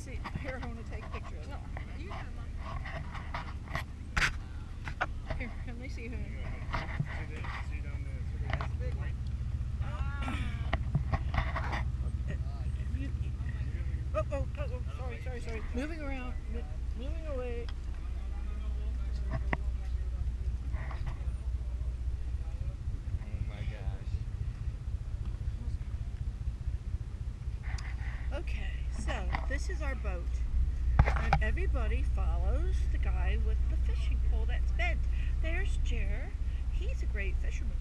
see. Here, I want to take a picture of it. Here, let me see her. Oh, sorry. Moving around, moving away. Oh my gosh. Okay, so this is our boat. And everybody follows the guy with the fishing pole that's bent. There's Jer. He's a great fisherman.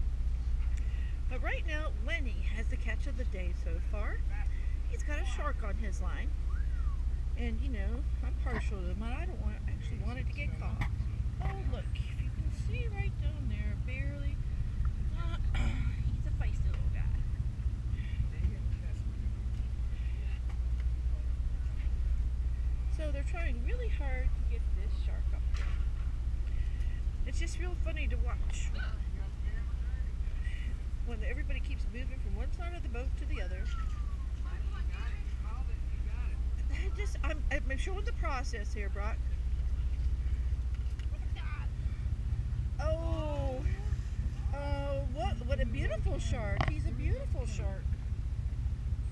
But right now, Lenny has the catch of the day so far. He's got a shark on his line. And you know, I'm partial to him. I don't actually want it to get caught. Oh look, if you can see right down there, barely. He's a feisty little guy. So they're trying really hard to get this shark up there. It's just real funny to watch when everybody keeps moving from one side of the boat to the other. I'm showing the process here, Brock. Oh, what a beautiful shark. He's a beautiful shark.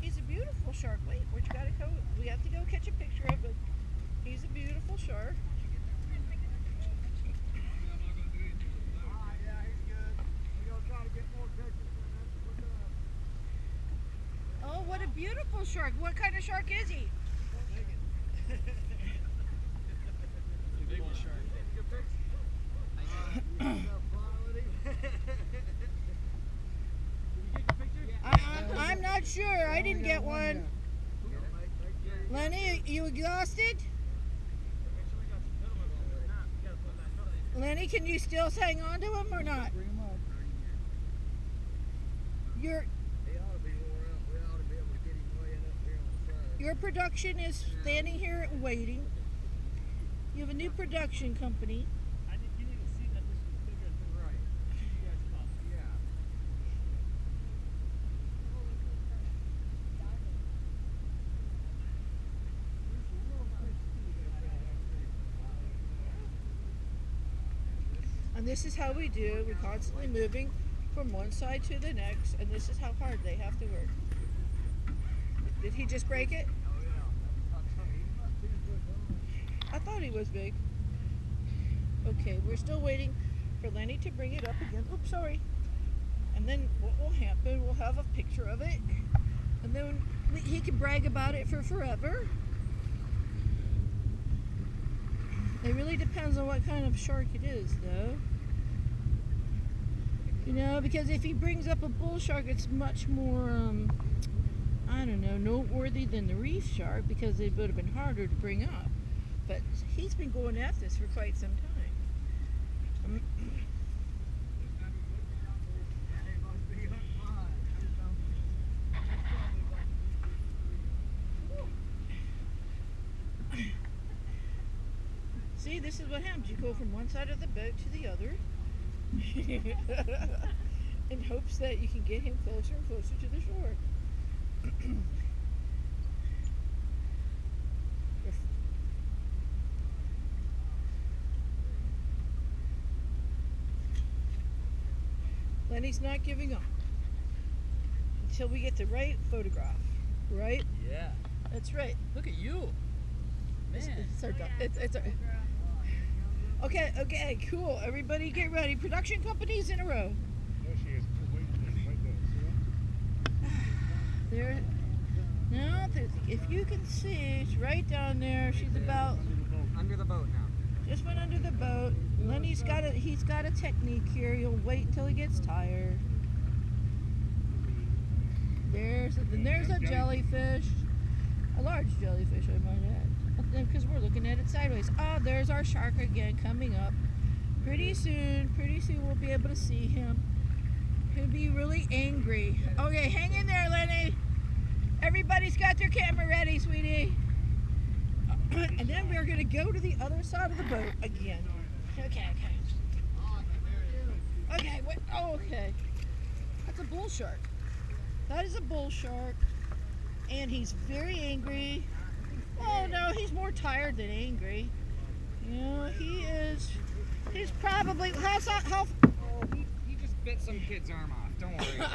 He's a beautiful shark. Wait, where'd you gotta go? We have to go catch a picture of it. He's a beautiful shark. Oh, what a beautiful shark. What kind of shark is he? Baby shark. I'm not sure. I didn't get one. Lenny, you exhausted? Lenny, can you still hang on to him or not? Your production is standing here waiting. You have a new production company. You need to see that this is bigger than right. And this is how we do it. We're constantly moving from one side to the next, and this is how hard they have to work. Did he just break it? I thought he was big. Okay, we're still waiting for Lenny to bring it up again. Oops, sorry. And then what will happen, we'll have a picture of it. And then he can brag about it for forever. It really depends on what kind of shark it is, though. You know, because if he brings up a bull shark, it's much more, I don't know, noteworthy than the reef shark because it would have been harder to bring up. But he's been going at this for quite some time. See, this is what happens. You go from one side of the boat to the other in hopes that you can get him closer and closer to the shore. Lenny's not giving up until we get the right photograph, right? Yeah. That's right. Look at you. Man. It's our, okay, cool. Everybody get ready. Production companies in a row. There she is. There. No, if you can see, it's right down there. She's about Under the boat now. just went under the boat. Lenny's he's got a technique here. He'll wait until he gets tired. There's a jellyfish, a large jellyfish, I might add, because we're looking at it sideways. Oh, there's our shark again coming up. Pretty soon we'll be able to see him. He'll be really angry. Okay, hang in there, Lenny. Everybody's got their camera ready, sweetie. And then we're gonna go to the other side of the boat again. Okay. Okay. That's a bull shark. That is a bull shark, and he's very angry. Oh no, he's more tired than angry. Yeah, he is. He's probably how. Oh, he just bit some kid's arm off. Don't worry.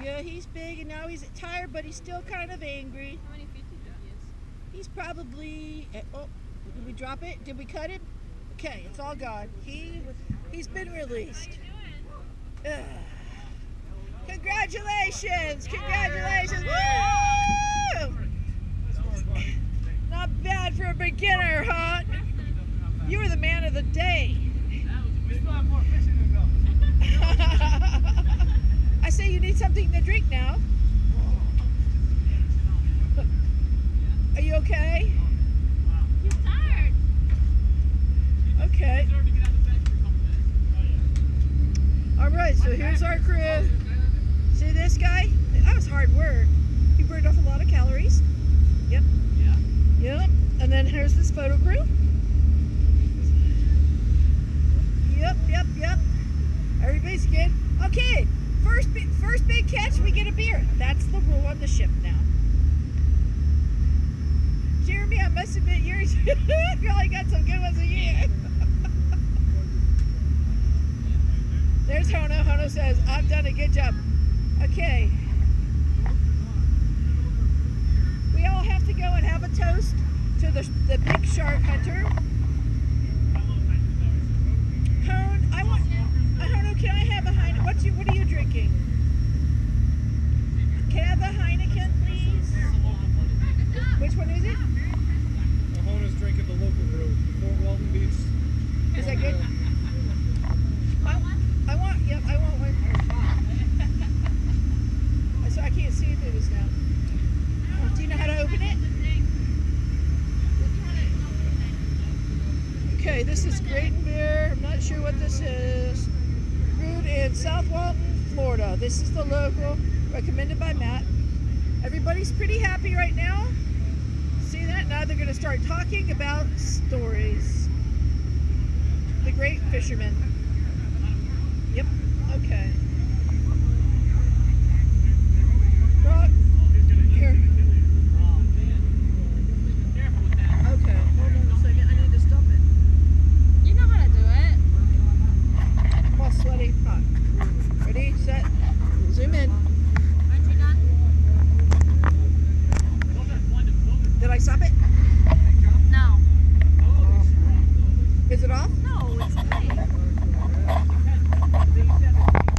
Yeah, he's big and now he's tired, but he's still kind of angry. How many feet do you think he is? He's probably. Oh, did we drop it? Did we cut him? Okay, it's all gone. He's been released. Ugh. Congratulations! Congratulations! Woo! Not bad for a beginner, huh? You were the man of the day. We still have more fishing to go. I say you need something to drink now. Are you okay? He's tired. Okay. Alright, so here's our crew. See this guy? That was hard work. He burned off a lot of calories. Yep. Yeah. Yep. And then here's this photo crew. Yep. Everybody's good. Okay. First big catch, we get a beer. That's the rule on the ship now. Jeremy, I must admit, yours really got some good ones of you. There's Hono. Hono says, I've done a good job. Okay. We all have to go and have a toast to the big shark hunter. Hono, can I have a Heineken? What are you drinking? Can I have a Heineken, please? Which one is it? Hona's drinking the local brew, Fort Walton Beach. Is that good? I want one. So I can't see if it is now. Do you know how to open it? Okay, this is Graydon beer. I'm not sure what this is. Brewed in South Walton, Florida. This is the local, recommended by Matt. Everybody's pretty happy right now. See that? Now they're going to start talking about stories. The great fisherman. Yep. Okay. Brock, here. Okay. Hold on a second. I need to stop it. You know how to do it. Well, sweaty. Hot. Ready, set, zoom in. Aren't you done? Did I stop it? No. Is it off? No, it's